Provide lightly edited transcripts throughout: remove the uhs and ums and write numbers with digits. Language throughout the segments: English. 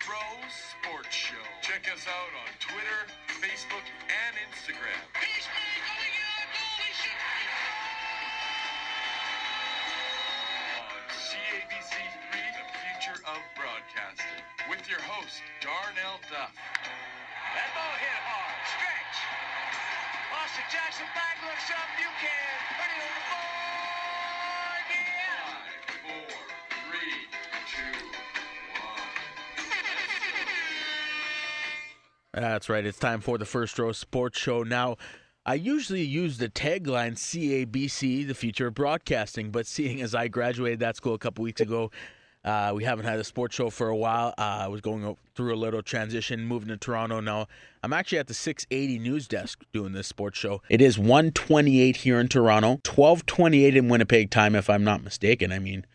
Bros Sports Show. Check us out on Twitter, Facebook, and Instagram. He's going out, holy shit! On CABC3, the future of broadcasting. With your host, Darnell Duff. That ball hit hard. Stretch. Austin Jackson back, looks up, Buchanan. Ready to board. 5, 4, 3, 2, 1. That's right. It's time for the First Row Sports Show. Now, I usually use the tagline CABC, the future of broadcasting, but seeing as I graduated that school a couple weeks ago, we haven't had a sports show for a while. I was going through a little transition, moving to Toronto now. I'm actually at the 680 news desk doing this sports show. It is 1:28 here in Toronto, 12:28 in Winnipeg time, if I'm not mistaken. I mean,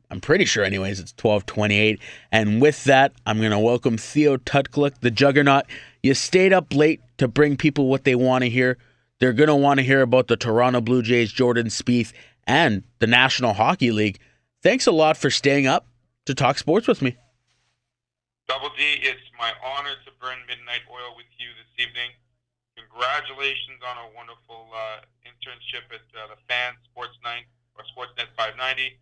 I'm pretty sure anyways it's 12:28. And with that, I'm going to welcome Theo Tutkaluk, the juggernaut. You stayed up late to bring people what they want to hear. They're going to want to hear about the Toronto Blue Jays, Jordan Spieth, and the National Hockey League. Thanks a lot for staying up to talk sports with me. Double D, it's my honor to burn midnight oil with you this evening. Congratulations on a wonderful internship at the Fan Sports 9 or Sportsnet 590.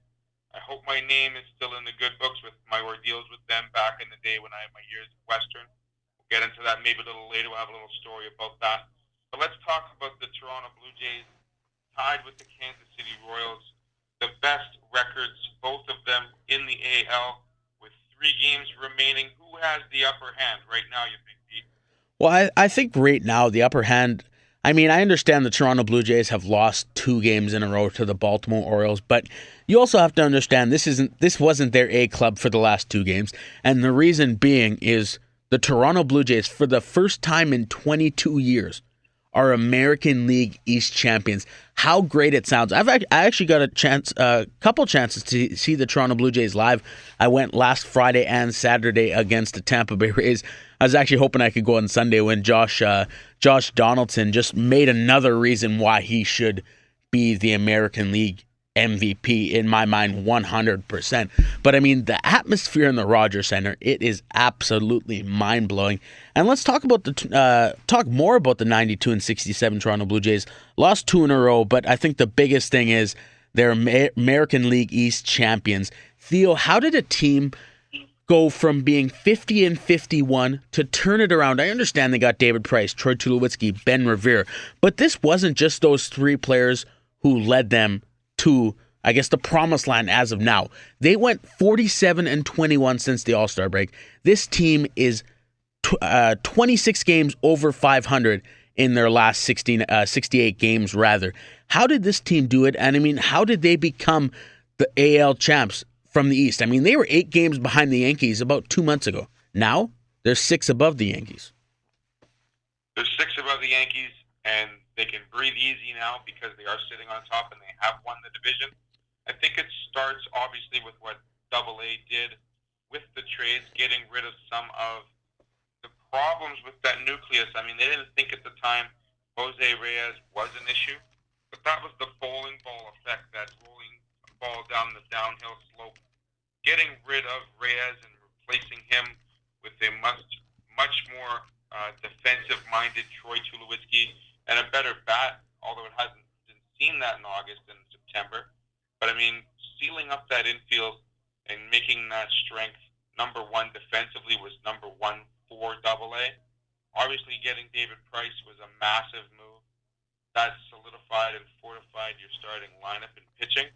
I hope my name is still in the good books with my ordeals with them back in the day when I had my years at Western. We'll get into that maybe a little later. We'll have a little story about that. But let's talk about the Toronto Blue Jays tied with the Kansas City Royals. The best records, both of them in the AL, with 3 games remaining. Who has the upper hand right now, you think, Pete? Well, I think right now the upper hand, I mean, I understand the Toronto Blue Jays have lost 2 games in a row to the Baltimore Orioles, but you also have to understand this wasn't their A club for the last 2 games, and the reason being is the Toronto Blue Jays, for the first time in 22 years, are American League East champions. How great it sounds. I actually got a couple chances to see the Toronto Blue Jays live. I went last Friday and Saturday against the Tampa Bay Rays. I was actually hoping I could go on Sunday when Josh Donaldson just made another reason why he should be the American League MVP, in my mind, 100%. But I mean, the atmosphere in the Rogers Center, it is absolutely mind-blowing. And let's talk about talk more about the 92 and 67 Toronto Blue Jays. Lost 2 in a row, but I think the biggest thing is they're American League East champions. Theo, how did a team go from being 50 and 51 to turn it around? I understand they got David Price, Troy Tulowitzki, Ben Revere, but this wasn't just those 3 players who led them to, I guess, the promised land as of now. They went 47 and 21 since the All-Star break. This team is 26 games over 500 in their last 68 games, rather. How did this team do it? And I mean, how did they become the AL champs from the East? I mean, they were 8 games behind the Yankees about 2 months ago. Now, they're 6 above the Yankees. They're 6 above the Yankees, and they can breathe easy now because they are sitting on top and they have won the division. I think it starts, obviously, with what AA did with the trades, getting rid of some of the problems with that nucleus. I mean, they didn't think at the time Jose Reyes was an issue, but that was the bowling ball effect, that rolling ball down the downhill slope. Getting rid of Reyes and replacing him with a much more defensive-minded Troy Tulowitzki and a better bat, although it hasn't been seen that in August and September. But, I mean, sealing up that infield and making that strength number 1 defensively was number 1 for AA. Obviously, getting David Price was a massive move. That solidified and fortified your starting lineup and pitching,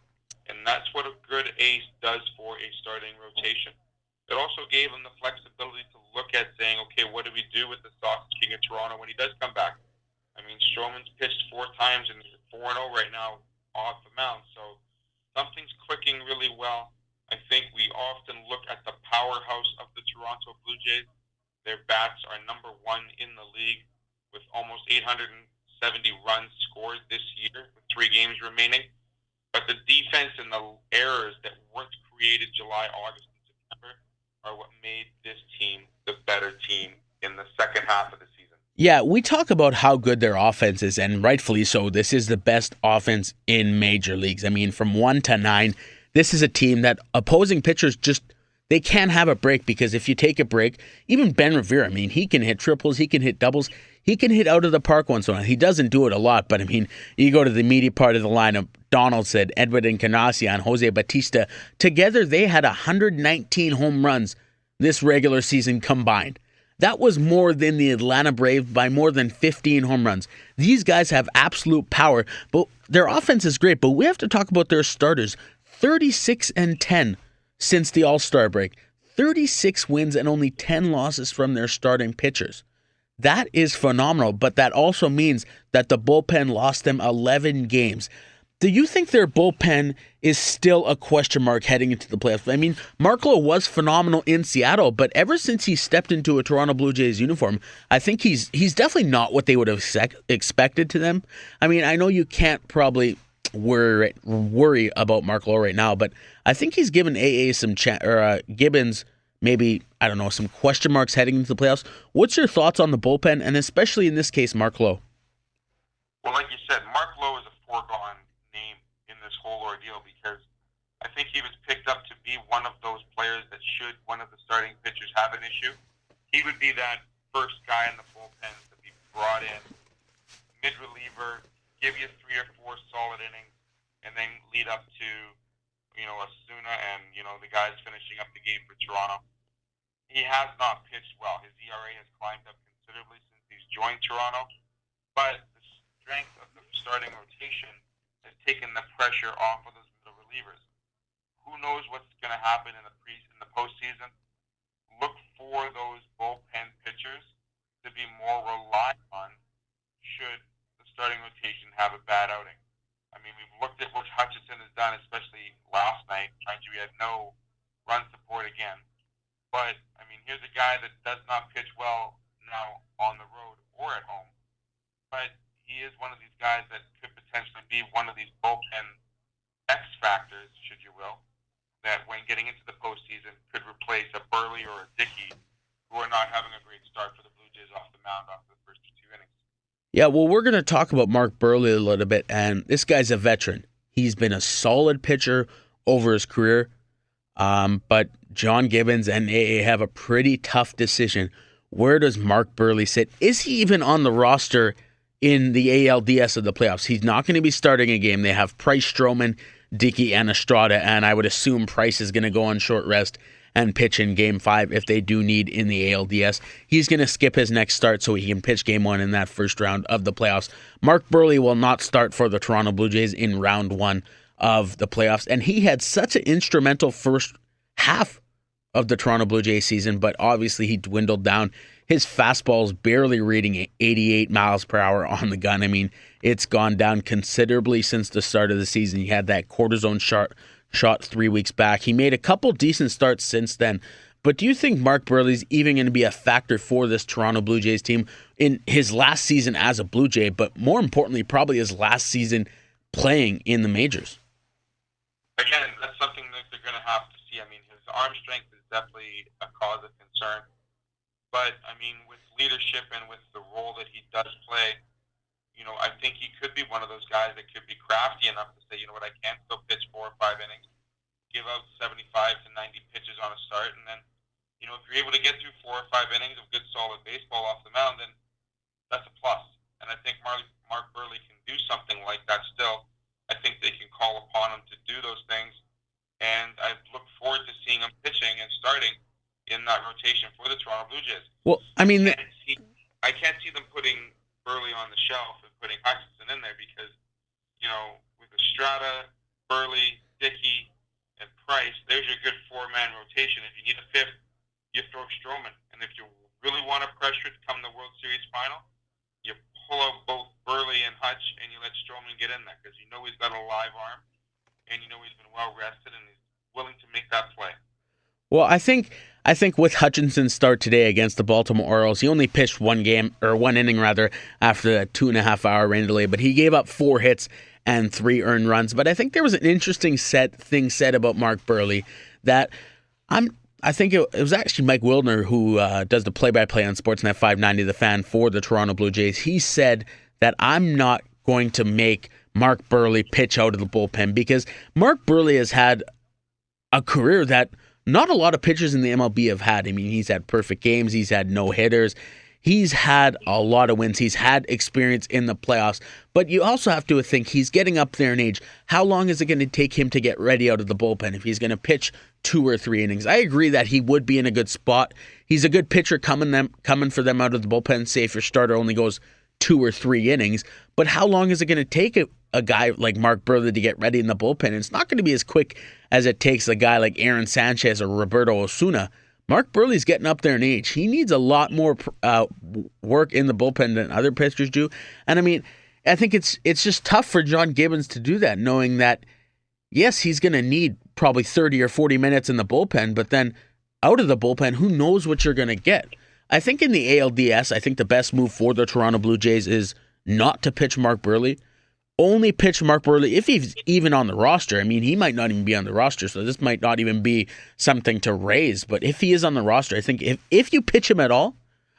and that's what a good ace does for a starting rotation. It also gave him the flexibility to look at saying, okay, what do we do with the Sausage King of Toronto when he does come back? I mean, Stroman's pitched 4 times and he's 4-0 right now off the mound. So something's clicking really well. I think we often look at the powerhouse of the Toronto Blue Jays. Their bats are number 1 in the league with almost 870 runs scored this year with 3 games remaining. But the defense and the errors that weren't created July, August, and September are what made this team the better team in the second half of the season. Yeah, we talk about how good their offense is, and rightfully so. This is the best offense in major leagues. I mean, from 1 to 9, this is a team that opposing pitchers just they can't have a break, because if you take a break, even Ben Revere, I mean, he can hit triples, he can hit doubles, he can hit out of the park once in a while. He doesn't do it a lot, but I mean, you go to the immediate part of the lineup, Donaldson, Edwin Encarnacion, Jose Batista, together they had 119 home runs this regular season combined. That was more than the Atlanta Braves by more than 15 home runs. These guys have absolute power, but their offense is great. But we have to talk about their starters. 36-10 since the All-Star break. 36 wins and only 10 losses from their starting pitchers. That is phenomenal, but that also means that the bullpen lost them 11 games. Do you think their bullpen is still a question mark heading into the playoffs? I mean, Mark Lowe was phenomenal in Seattle, but ever since he stepped into a Toronto Blue Jays uniform, I think he's definitely not what they would have expected to them. I mean, I know you can't probably worry about Mark Lowe right now, but I think he's given AA some Gibbons maybe, I don't know, some question marks heading into the playoffs. What's your thoughts on the bullpen, and especially in this case, Mark Lowe? Well, like you said, Mark Lowe is a foregone name in this whole ordeal, because I think he was picked up to be one of those players that should one of the starting pitchers have an issue, he would be that first guy in the bullpen to be brought in, mid-reliever, give you 3 or 4 solid innings, and then lead up to, Asuna and, the guys finishing up the game for Toronto. He has not pitched well. His ERA has climbed up considerably since he's joined Toronto, but the strength of the starting rotation has taken the pressure off of those middle relievers. Who knows what's going to happen in the postseason? Look for those bullpen pitchers to be more relied on should the starting rotation have a bad outing. I mean, we've looked at what Hutchinson has done, especially last night. Mind you, he had no run support again. But, I mean, here's a guy that does not pitch well now on the road or at home. But he is one of these guys that could potentially be one of these bullpen X factors, should you will, that when getting into the postseason could replace a Burley or a Dickey, who are not having a great start for the Blue Jays off the mound after the first 2 innings. Yeah, well, we're going to talk about Mark Burley a little bit, and this guy's a veteran. He's been a solid pitcher over his career, but John Gibbons and AA have a pretty tough decision. Where does Mark Burley sit? Is he even on the roster in the ALDS of the playoffs? He's not going to be starting a game. They have Price, Stroman, Dickey, and Estrada, and I would assume Price is going to go on short rest and pitch in Game 5 if they do need in the ALDS. He's going to skip his next start so he can pitch Game 1 in that first round of the playoffs. Mark Burley will not start for the Toronto Blue Jays in Round 1 of the playoffs, and he had such an instrumental first half of the Toronto Blue Jays season, but obviously he dwindled down. His fastball's barely reading 88 miles per hour on the gun. I mean, it's gone down considerably since the start of the season. He had that cortisone shot 3 weeks back. He made a couple decent starts since then. But do you think Mark Burley's even going to be a factor for this Toronto Blue Jays team in his last season as a Blue Jay, but more importantly, probably his last season playing in the majors? Again, that's something that they're going to have to see. I mean, his arm strength is definitely a cause of concern. But, I mean, with leadership and with the role that he does play, I think he could be one of those guys that could be crafty enough to say, you know what, I can still pitch 4 or 5 innings, give out 75 to 90 pitches on a start, and then, if you're able to get through 4 or 5 innings of good solid baseball off the mound, then that's a plus. And I think Mark Burley can do something like that still. I think they can call upon him to do those things, and I look forward to seeing him pitching and starting in that rotation for the Toronto Blue Jays. Well, I mean, I can't see them putting Burley on the shelf and putting Hutchinson in there because, with Estrada, Burley, Dickey, and Price, there's your good 4-man rotation. If you need a 5th, you throw Stroman. And if you really want to pressure to come the World Series final, you pull out both Burley and Hutch and you let Stroman get in there because he's got a live arm and he's been well rested and he's willing to make that play. Well, I think with Hutchinson's start today against the Baltimore Orioles, he only pitched one inning after that 2.5-hour rain delay, but he gave up 4 hits and 3 earned runs. But I think there was an interesting thing said about Mark Burley that I think it was actually Mike Wildner who does the play-by-play on Sportsnet 590 The Fan for the Toronto Blue Jays. He said that I'm not going to make Mark Burley pitch out of the bullpen because Mark Burley has had a career that not a lot of pitchers in the MLB have had. I mean, he's had perfect games. He's had no-hitters. He's had a lot of wins. He's had experience in the playoffs. But you also have to think he's getting up there in age. How long is it going to take him to get ready out of the bullpen if he's going to pitch 2 or 3 innings? I agree that he would be in a good spot. He's a good pitcher coming for them out of the bullpen, say if your starter only goes 2 or 3 innings. But how long is it going to take a guy like Mark Buehrle to get ready in the bullpen? And it's not going to be as quick as it takes a guy like Aaron Sanchez or Roberto Osuna. Mark Buehrle's getting up there in age. He needs a lot more work in the bullpen than other pitchers do. And I mean, I think it's just tough for John Gibbons to do that, knowing that, yes, he's going to need probably 30 or 40 minutes in the bullpen, but then out of the bullpen, who knows what you're going to get? I think in the ALDS, I think the best move for the Toronto Blue Jays is not to pitch Mark Buehrle. Only pitch Mark Buehrle if he's even on the roster. I mean, he might not even be on the roster, so this might not even be something to raise. But if he is on the roster, I think if you pitch him at all,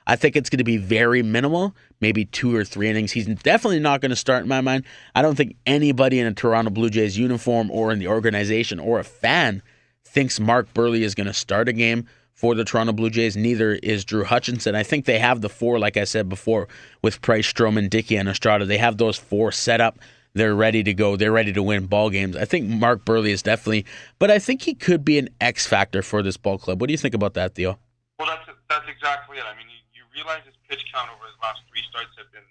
I think it's going to be very minimal, maybe 2 or 3 innings. He's definitely not going to start in my mind. I don't think anybody in a Toronto Blue Jays uniform or in the organization or a fan thinks Mark Buehrle is going to start a game for the Toronto Blue Jays. Neither is Drew Hutchinson. I think they have the 4, like I said before, with Price, Stroman, Dickey, and Estrada. They have those 4 set up. They're ready to go. They're ready to win ball games. I think Mark Buehrle is definitely, but I think he could be an X factor for this ball club. What do you think about that, Theo? Well, that's exactly it. I mean, you realize his pitch count over his last 3 starts have been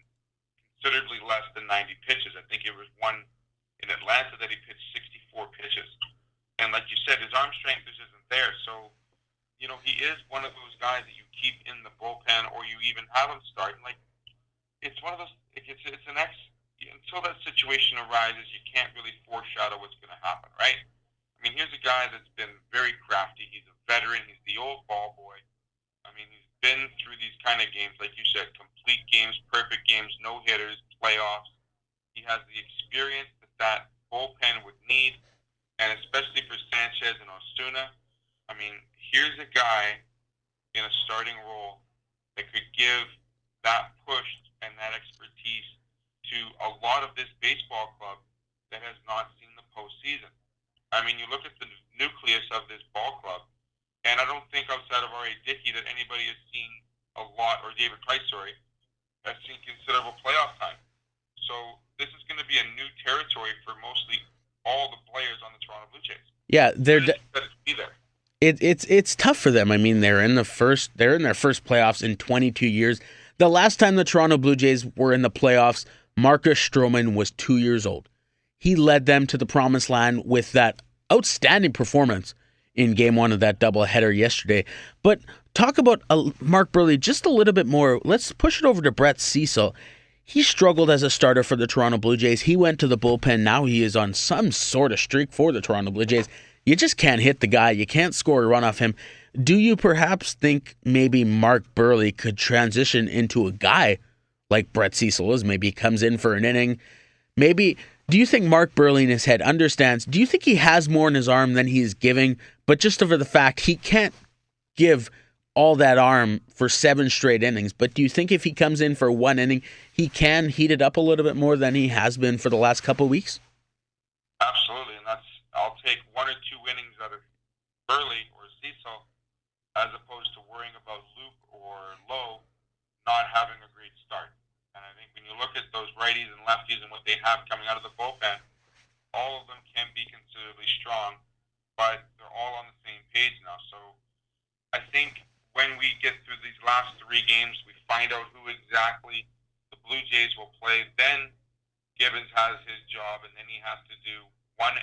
considerably less than 90 pitches. I think it was one in Atlanta that he pitched 64 pitches. And like you said, his arm strength just isn't there. So, you know, he is one of those guys that you keep in the bullpen or you even have him start. And like, it's one of those, it's an X. Until that situation arises, you can't really foreshadow what's going to happen, right? I mean, here's a guy that's been very crafty. He's a veteran. He's the old ball boy. I mean, he's been through these kind of games, like you said, complete games, perfect games, no-hitters, playoffs. He has the experience that bullpen would need, and especially for Sanchez and Osuna. I mean, here's a guy in a starting role that could give that push and that expertise to a lot of this baseball club that has not seen the postseason. I mean, you look at the nucleus of this ball club, and I don't think outside of R.A. Dickey that anybody has seen a lot, or David Price, has seen considerable playoff time. So this is going to be a new territory for mostly all the players on the Toronto Blue Jays. Yeah, it's tough for them. I mean, they're in their first playoffs in 22 years. The last time the Toronto Blue Jays were in the playoffs, Marcus Stroman was 2 years old. He led them to the promised land with that outstanding performance in Game 1 of that doubleheader yesterday. But talk about Mark Buehrle just a little bit more. Let's push it over to Brett Cecil. He struggled as a starter for the Toronto Blue Jays. He went to the bullpen. Now he is on some sort of streak for the Toronto Blue Jays. You just can't hit the guy. You can't score a run off him. Do you perhaps think maybe Mark Buehrle could transition into a guy like Brett Cecil is? Maybe he comes in for an inning. Maybe, do you think Mark Buehrle in his head understands, do you think he has more in his arm than he is giving, but just over the fact he can't give all that arm for 7 straight innings, but do you think if he comes in for 1 inning, he can heat it up a little bit more than he has been for the last couple of weeks? Absolutely, and I'll take 1 or 2 innings out of Buehrle or Cecil as opposed to worrying about Luke or Lowe not having a great start. And I think when you look at those righties and lefties and what they have coming out of the bullpen, all of them can be considerably strong, but they're all on the same page now. So I think when we get through these last 3 games, we find out who exactly the Blue Jays will play. Then Gibbons has his job, and then he has to do one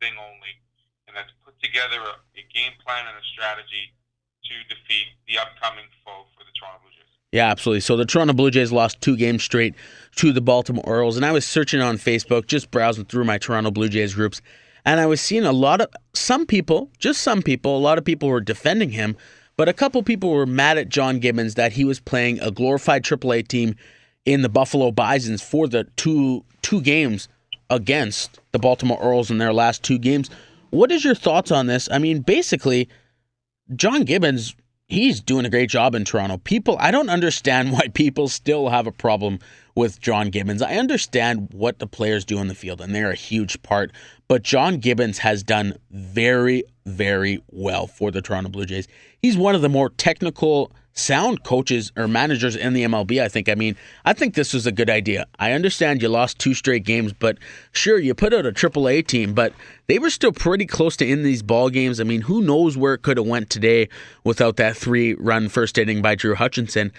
thing only, and that's put together a game plan and a strategy to defeat the upcoming foe for the Toronto Blue Jays. Yeah, absolutely. So the Toronto Blue Jays lost 2 games straight to the Baltimore Orioles, and I was searching on Facebook, just browsing through my Toronto Blue Jays groups, and I was seeing a lot of a lot of people were defending him, but a couple people were mad at John Gibbons that he was playing a glorified AAA team in the Buffalo Bisons for the two games against the Baltimore Orioles in their last 2 games. What is your thoughts on this? I mean, basically, John Gibbons, he's doing a great job in Toronto. I don't understand why people still have a problem with John Gibbons. I understand what the players do on the field, and they're a huge part, but John Gibbons has done very, very well for the Toronto Blue Jays. He's one of the more technical, sound coaches or managers in the MLB, I think. I mean, I think this was a good idea. I understand you lost 2 straight games, but sure, you put out a AAA team, but they were still pretty close to in these ball games. I mean, who knows where it could have went today without that 3-run first inning by Drew Hutchinson.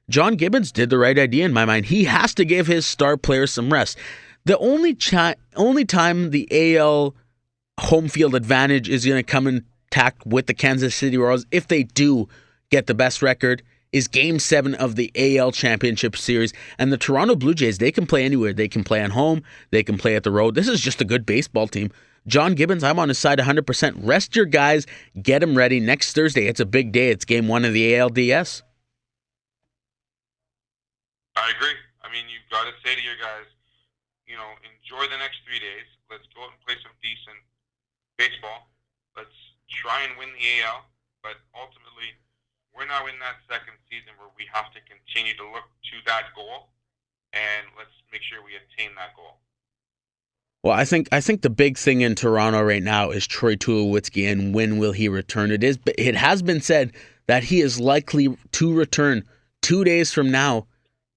John Gibbons did the right idea in my mind. He has to give his star players some rest. The only time the AL home field advantage is going to come intact with the Kansas City Royals, if they do get the best record, is Game 7 of the AL Championship Series. And the Toronto Blue Jays, they can play anywhere. They can play on home. They can play at the road. This is just a good baseball team. John Gibbons, I'm on his side 100%. Rest your guys. Get them ready. Next Thursday, it's a big day. It's Game 1 of the ALDS. I agree. I mean, you've got to say to your guys, enjoy the next 3 days. Let's go out and play some decent baseball. Let's try and win the AL. But ultimately, we're now in that second season where we have to continue to look to that goal, and let's make sure we attain that goal. Well, I think the big thing in Toronto right now is Troy Tulowitzki, and when will he return? It has been said that he is likely to return 2 days from now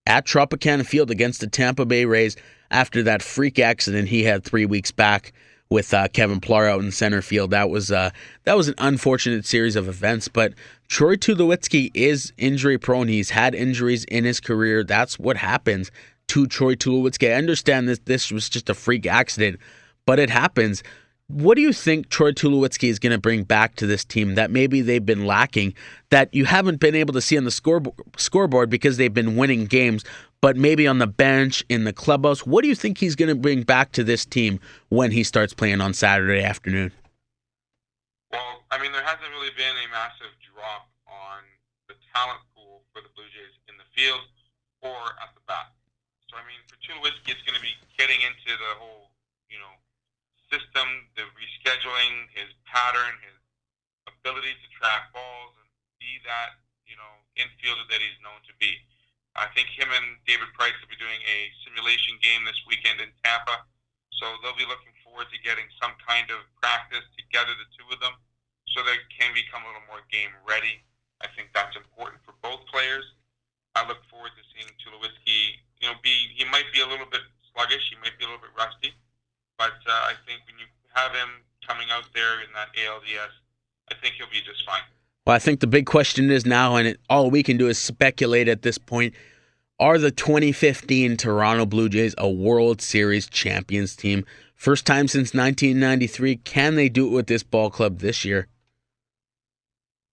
at Tropicana Field against the Tampa Bay Rays after that freak accident he had 3 weeks back with Kevin Pillar out in center field. That was an unfortunate series of events, but Troy Tulowitzki is injury prone. He's had injuries in his career. That's what happens to Troy Tulowitzki. I understand this was just a freak accident, but it happens. What do you think Troy Tulowitzki is going to bring back to this team that maybe they've been lacking, that you haven't been able to see on the scoreboard because they've been winning games, but maybe on the bench, in the clubhouse? What do you think he's going to bring back to this team when he starts playing on Saturday afternoon? Well, I mean, there hasn't really been a massive drop on the talent pool for the Blue Jays in the field or at the bat. So, I mean, for Tulowitzki, it's going to be getting into the whole, system, the rescheduling, his pattern, his ability to track balls and be that, infielder that he's known to be. I think him and David Price will be doing a simulation game this weekend in Tampa, so they'll be looking forward to getting some kind of practice together, the two of them, so they can become a little more game ready. I think that's important for both players. I look forward to seeing Tulowitzki, he might be a little bit sluggish, he might be a little bit rusty, but I think when you have him coming out there in that ALDS, I think he'll be just fine. Well, I think the big question is now, and all we can do is speculate at this point, are the 2015 Toronto Blue Jays a World Series champions team? First time since 1993. Can they do it with this ball club this year?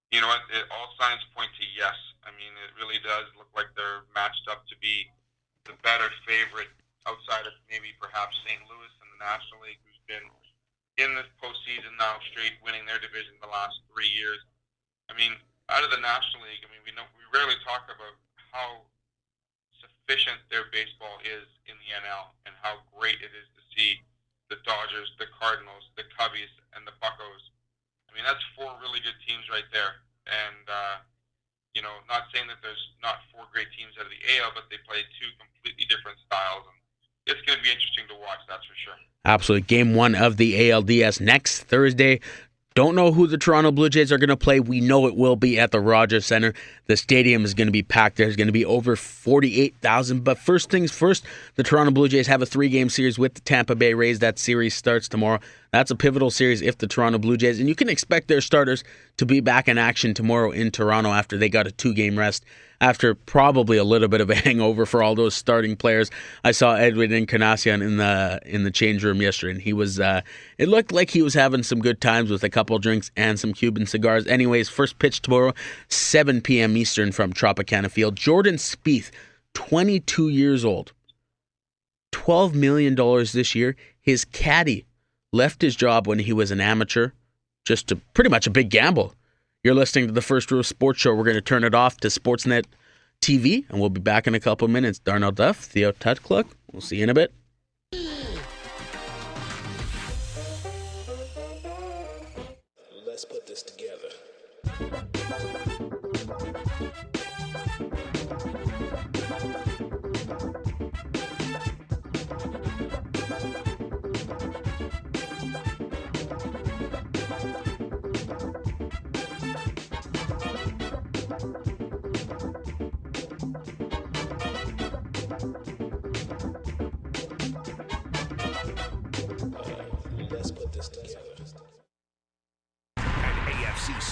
You know what? All signs point to yes. I mean, it really does look like they're matched up to be the better favorite outside of maybe perhaps St. Louis in the National League, who's been in this postseason now straight, winning their division the last 3 years. I mean, out of the National League, we rarely talk about how sufficient their baseball is in the NL and how great it is to see the Dodgers, the Cardinals, the Cubbies, and the Buccos. I mean, that's 4 really good teams right there. And, not saying that there's not 4 great teams out of the AL, but they play 2 completely different styles. And it's going to be interesting to watch, that's for sure. Absolutely. Game 1 of the ALDS next Thursday. Don't know who the Toronto Blue Jays are going to play. We know it will be at the Rogers Center. The stadium is going to be packed. There's going to be over 48,000. But first things first, the Toronto Blue Jays have a 3-game series with the Tampa Bay Rays. That series starts tomorrow. That's a pivotal series if the Toronto Blue Jays, and you can expect their starters to be back in action tomorrow in Toronto after they got a 2-game rest, after probably a little bit of a hangover for all those starting players. I saw Edwin Encarnacion in the change room yesterday, and he was it looked like he was having some good times with a couple drinks and some Cuban cigars. Anyways, first pitch tomorrow, 7 p.m. Eastern from Tropicana Field. Jordan Spieth, 22 years old, $12 million this year. His caddy left his job when he was an amateur, just to pretty much a big gamble. You're listening to the First Rule Sports Show. We're going to turn it off to Sportsnet TV, and we'll be back in a couple of minutes. Darnell Duff, Theo Tutkaluk. We'll see you in a bit. Let's put this together.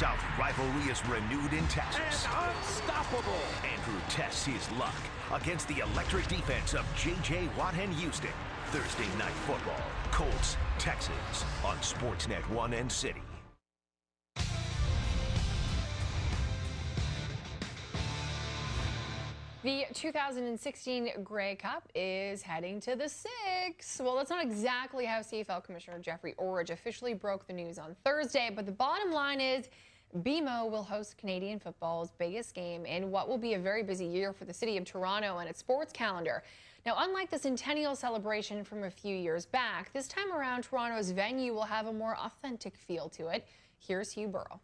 North-South rivalry is renewed in Texas. And unstoppable. Andrew tests his luck against the electric defense of J.J. Watt and Houston. Thursday Night Football, Colts, Texas, on Sportsnet 1 and City. The 2016 Grey Cup is heading to the Six. Well, that's not exactly how CFL Commissioner Jeffrey Orridge officially broke the news on Thursday, but the bottom line is BMO will host Canadian football's biggest game in what will be a very busy year for the city of Toronto and its sports calendar. Now, unlike the centennial celebration from a few years back, this time around Toronto's venue will have a more authentic feel to it. Here's Hugh Burrow.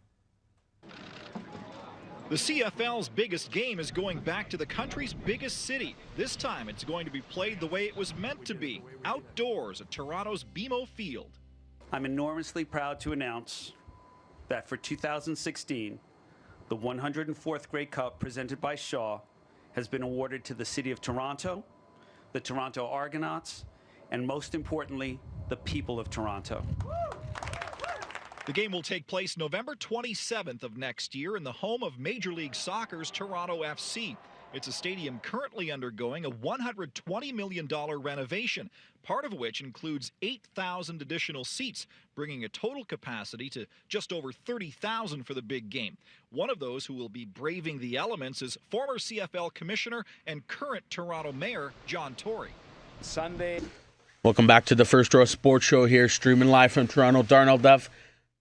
The CFL's biggest game is going back to the country's biggest city. This time it's going to be played the way it was meant to be, outdoors at Toronto's BMO Field. I'm enormously proud to announce that for 2016, the 104th Grey Cup presented by Shaw has been awarded to the City of Toronto, the Toronto Argonauts, and most importantly, the people of Toronto. The game will take place November 27th of next year in the home of Major League Soccer's Toronto FC. It's a stadium currently undergoing a $120 million renovation, part of which includes 8,000 additional seats, bringing a total capacity to just over 30,000 for the big game. One of those who will be braving the elements is former CFL Commissioner and current Toronto Mayor John Tory. Sunday. Welcome back to the First Row Sports Show here, streaming live from Toronto. Darnell Duff,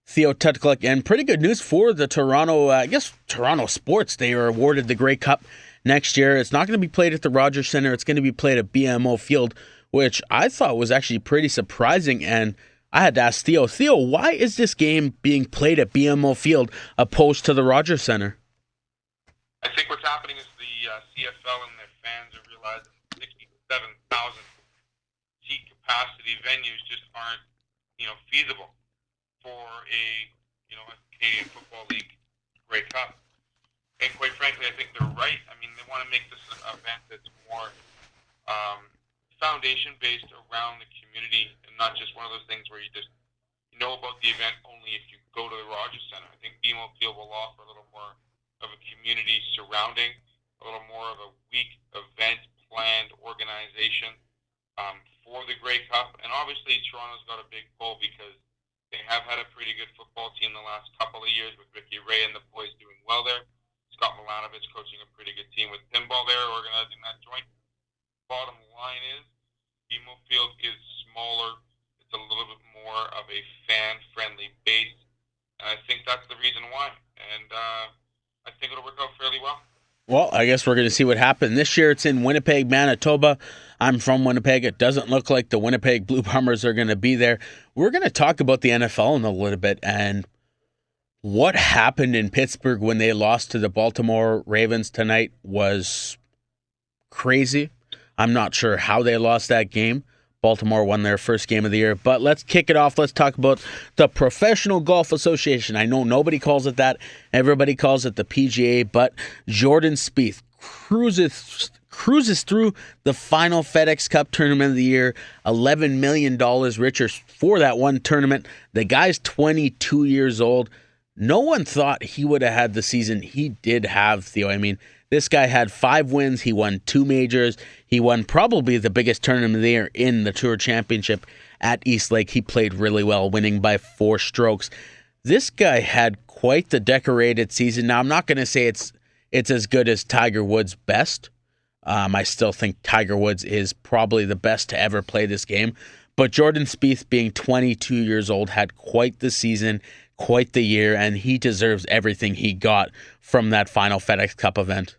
Theo, Tutkaluk, and pretty good news for the Toronto sports. They are awarded the Grey Cup next year. It's not going to be played at the Rogers Centre. It's going to be played at BMO Field, which I thought was actually pretty surprising. And I had to ask Theo, why is this game being played at BMO Field opposed to the Rogers Centre? I think what's happening is the CFL and their fans are realizing 67,000 seat capacity venues just aren't, feasible for a Canadian Football League Grey Cup. And quite frankly, I think they're right. I mean, they want to make this an event that's more foundation-based around the community and not just one of those things where you just know about the event only if you go to the Rogers Centre. I think BMO Field will offer a little more of a community surrounding, a little more of a week event planned organization for the Grey Cup. And obviously, Toronto's got a big pull because they have had a pretty good football team the last couple of years with Ricky Ray and the boys doing well there. Scott Milanovich coaching a pretty good team with pinball there, organizing that joint. Bottom line is, BMO Field is smaller. It's a little bit more of a fan-friendly base. And I think that's the reason why. And I think it'll work out fairly well. Well, I guess we're going to see what happens. This year it's in Winnipeg, Manitoba. I'm from Winnipeg. It doesn't look like the Winnipeg Blue Bombers are going to be there. We're going to talk about the NFL in a little bit and what happened in Pittsburgh when they lost to the Baltimore Ravens tonight was crazy. I'm not sure how they lost that game. Baltimore won their first game of the year. But let's kick it off. Let's talk about the Professional Golf Association. I know nobody calls it that. Everybody calls it the PGA. But Jordan Spieth cruises through the final FedEx Cup tournament of the year. $11 million richer for that one tournament. The guy's 22 years old. No one thought he would have had the season he did have, Theo. I mean, this guy had 5 wins. He won 2 majors. He won probably the biggest tournament of the year in the Tour Championship at East Lake. He played really well, winning by 4 strokes. This guy had quite the decorated season. Now, I'm not going to say it's as good as Tiger Woods' best. I still think Tiger Woods is probably the best to ever play this game. But Jordan Spieth, being 22 years old, had quite the season, quite the year, and he deserves everything he got from that final FedEx Cup event.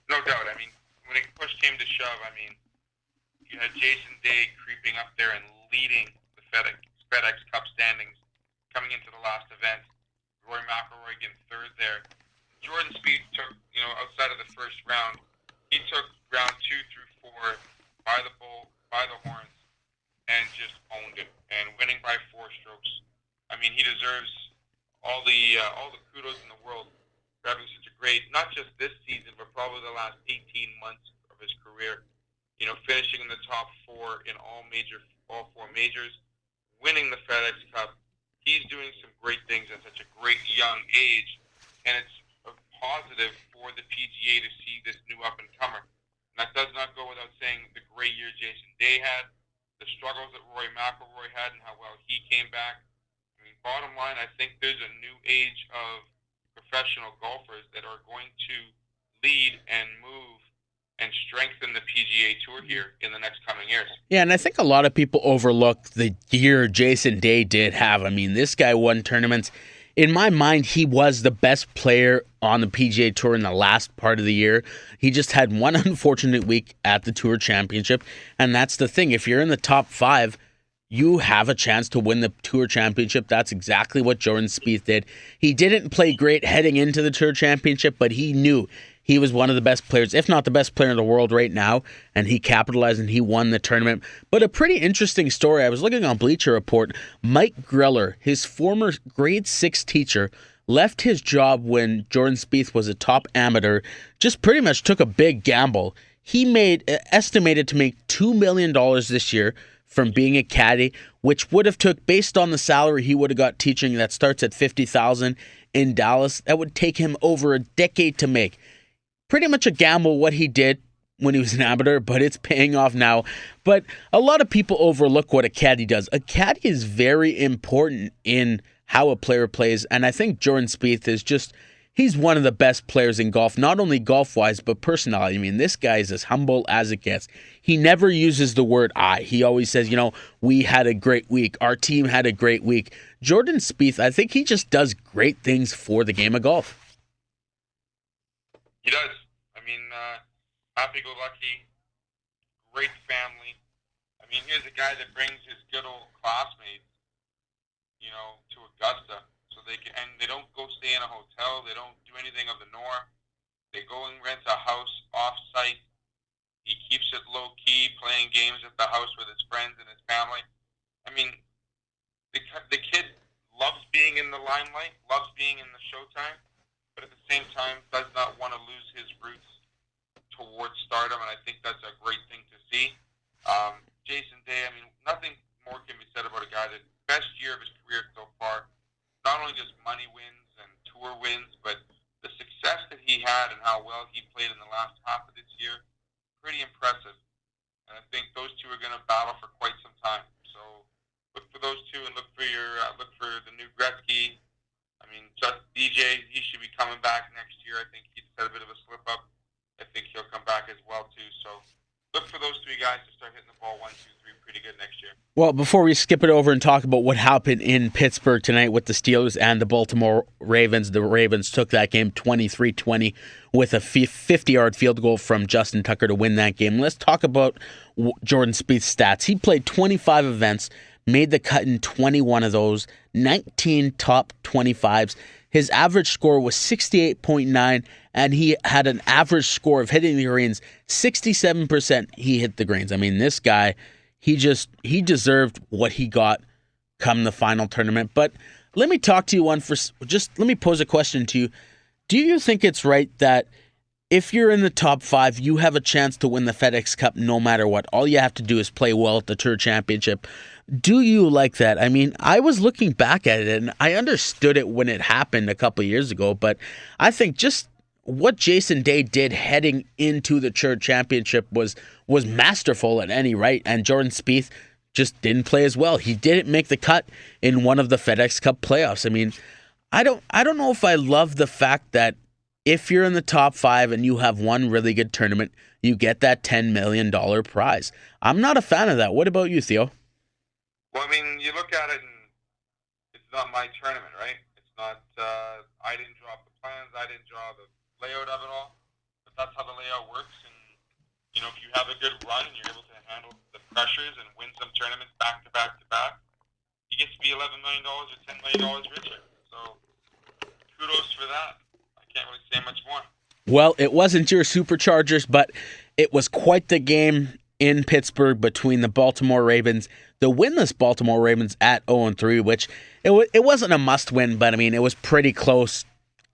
No doubt. I mean, when it push came to shove, I mean, you had Jason Day creeping up there and leading the FedEx Cup standings coming into the last event. Rory McIlroy getting third there. Jordan Spieth took, outside of the first round, he took round 2 through 4 by the horns and just owned it. And winning by 4 strokes. I mean, he deserves all the kudos in the world for having such a great, not just this season, but probably the last 18 months of his career. Finishing in the top 4 in all 4 majors, winning the FedEx Cup. he's doing some great things at such a great young age, and it's a positive for the PGA to see this new up-and-comer. And that does not go without saying the great year Jason Day had, the struggles that Rory McIlroy had, and how well he came back. I mean, bottom line, I think there's a new age of professional golfers that are going to lead and move and strengthen the PGA Tour here in the next coming years. Yeah, and I think a lot of people overlook the year Jason Day did have. I mean, this guy won tournaments. In my mind, he was the best player on the PGA Tour in the last part of the year. He just had one unfortunate week at the Tour Championship, and that's the thing. If you're in the top 5, you have a chance to win the Tour Championship. That's exactly what Jordan Spieth did. He didn't play great heading into the Tour Championship, but he knew he was one of the best players, if not the best player in the world right now, and he capitalized and he won the tournament. But a pretty interesting story. I was looking on Bleacher Report. Mike Greller, his former grade 6 teacher, left his job when Jordan Spieth was a top amateur, just pretty much took a big gamble. He estimated to make $2 million this year from being a caddy, which would have took, based on the salary he would have got teaching that starts at $50,000 in Dallas, that would take him over a decade to make. Pretty much a gamble what he did when he was an amateur, but it's paying off now. But a lot of people overlook what a caddy does. A caddy is very important in how a player plays, and I think Jordan Spieth is just, he's one of the best players in golf, not only golf-wise, but personality. I mean, this guy is as humble as it gets. He never uses the word I. He always says, we had a great week. Our team had a great week. Jordan Spieth, I think he just does great things for the game of golf. He does. I mean, happy-go-lucky, great family. I mean, here's a guy that brings his good old classmates, to Augusta, so they can, and they don't go stay in a hotel. They don't do anything of the norm. They go and rent a house off-site. He keeps it low-key, playing games at the house with his friends and his family. I mean, the kid loves being in the limelight, loves being in the showtime, but at the same time does not want to lose his roots towards stardom, and I think that's a great thing to see. Jason Day, I mean, nothing more can be said about a guy that best year of his career so far, not only just money wins and tour wins, but the success that he had and how well he played in the last half of this year, pretty impressive. And I think those two are going to battle for quite some time. So look for those two and look for the new Gretzky. I mean, just DJ, he should be coming back next year. I think he just had a bit of a slip up. I think he'll come back as well too. So look for those 3 guys to start hitting the ball 1, 2, 3 pretty good next year. Well, before we skip it over and talk about what happened in Pittsburgh tonight with the Steelers and the Baltimore Ravens, the Ravens took that game 23-20 with a 50-yard field goal from Justin Tucker to win that game. Let's talk about Jordan Spieth's stats. He played 25 events, made the cut in 21 of those, 19 top 25s. His average score was 68.9, and he had an average score of hitting the greens 67%. He hit the greens. I mean, this guy, he deserved what he got come the final tournament. But let me talk to you let me pose a question to you. Do you think it's right that if you're in the top 5, you have a chance to win the FedEx Cup no matter what? All you have to do is play well at the Tour Championship. Do you like that? I mean, I was looking back at it, and I understood it when it happened a couple of years ago, but I think just what Jason Day did heading into the Tour Championship was masterful at any rate, and Jordan Spieth just didn't play as well. He didn't make the cut in one of the FedEx Cup playoffs. I mean, I don't know if I love the fact that if you're in the top 5 and you have one really good tournament, you get that $10 million prize. I'm not a fan of that. What about you, Theo? Well, I mean, you look at it, and it's not my tournament, right? It's not, I didn't draw up the plans, I didn't draw the layout of it all, but that's how the layout works, and, if you have a good run and you're able to handle the pressures and win some tournaments back to back to back, you get to be $11 million or $10 million richer. So, kudos for that. I can't really say much more. Well, it wasn't your Superchargers, but it was quite the game in Pittsburgh between the Baltimore Ravens, the winless Baltimore Ravens at 0-3, which it wasn't a must-win, but I mean, it was pretty close.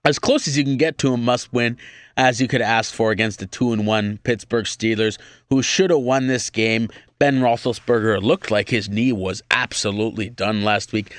As close as you can get to a must-win as you could ask for against the 2-1 Pittsburgh Steelers, who should have won this game. Ben Roethlisberger looked like his knee was absolutely done last week.